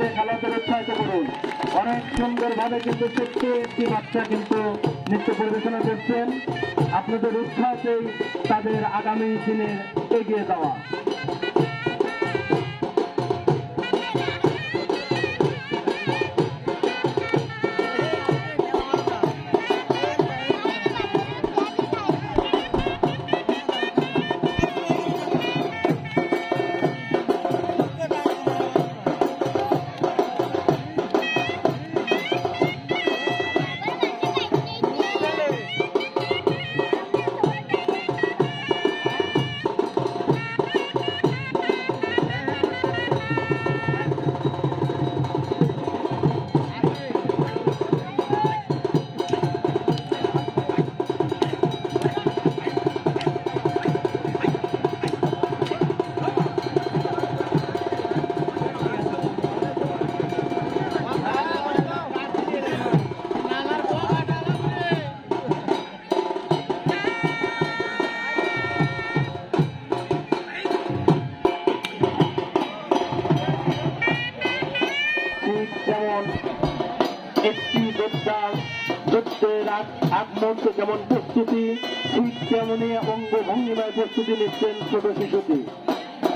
বাচ্চাদেরকে খেলাধুলা উৎসাহিত করুন। অনেক সুন্দরভাবে কিন্তু ছোট্ট একটি বাচ্চা কিন্তু নৃত্য পরিবেশনা করছেন। আপনাদের উৎসাহতেই তাদের আগামী দিনে এগিয়ে যাওয়া। একটি যুদ্ধের আগ মুহূর্তে যেমন প্রস্তুতি, ঠিক তেমনি অঙ্গ ভঙ্গিমায় প্রস্তুতি নিচ্ছেন ছোট শিশুটি।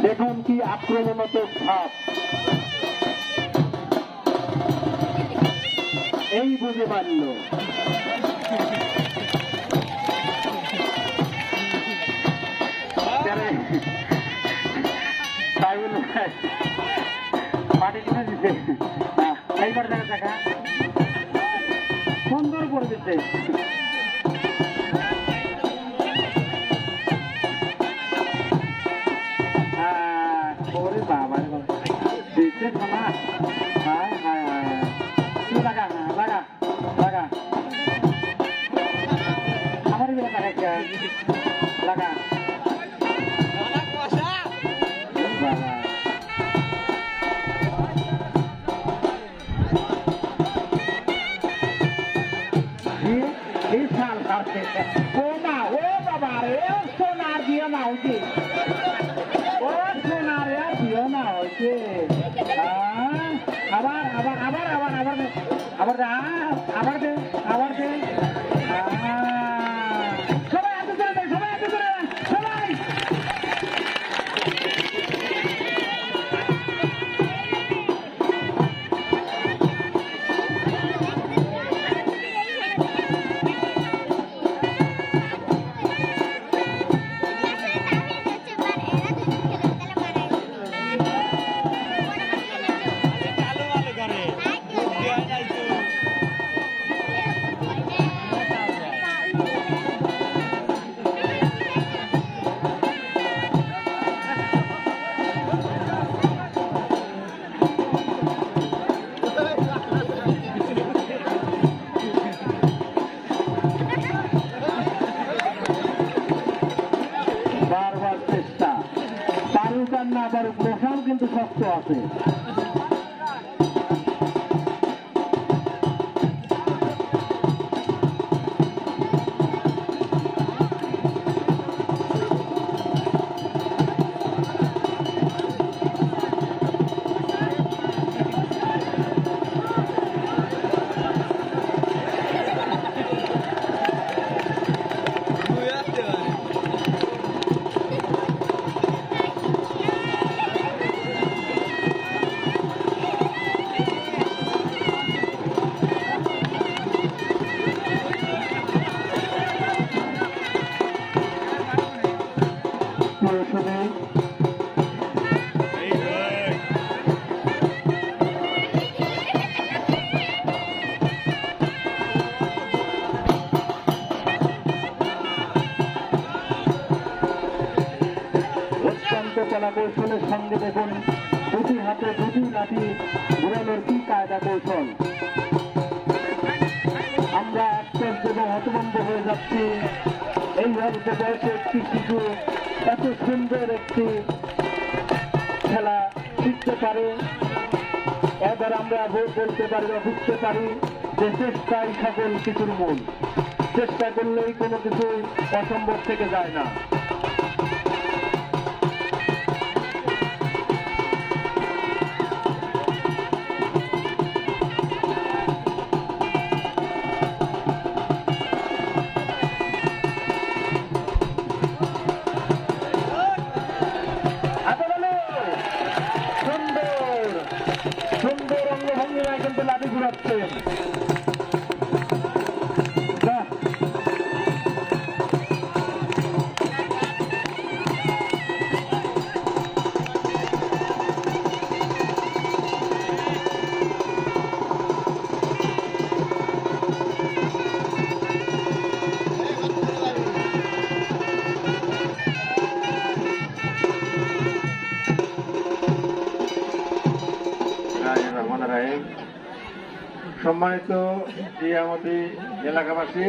দেখুন কি আক্রমণাত্মক ভাব, এই বুঝে মানল। পাটি কিনে দিচ্ছে, এইবার দেখা দেখা সুন্দর করে দিচ্ছে। ওরে বাবা দিচ্ছে খানা। হ্যাঁ হ্যাঁ হ্যাঁ লাগা লাগা লাগা আমার লাগা বিশাল কাটছে। ও মা, ও বাবা রে, সোনার দিয়ে না হয়েছে, ও সোনার দিও না হয়েছে। আবার আবার আবার আবার আবার আবার আবার দে আবার দে। সবাই হাতে ধরে দেয়, সবাই হাতে ধরে সবাই। না পারুক, মশাও কিন্তু শক্ত আছে। কলা কৌশলের সঙ্গে দেখুন দুটি হাতে দুটি লাঠি ঘুরানোর কি কায়দা কৌশল। আমরা আশ্চর্য এবং হতভম্ব হয়ে যাচ্ছি, এই অল্প বয়সে একটি শিশু এত সুন্দর একটি খেলা শিখতে পারে। এবার আমরা বলতে পারি বা বুঝতে পারি যে চেষ্টাই সকল কিছুর মূল। চেষ্টা করলেই কোনো কিছু অসম্ভব থেকে যায় না। নারায়ণ। সম্মানিত এই আমাদের এলাকাবাসী,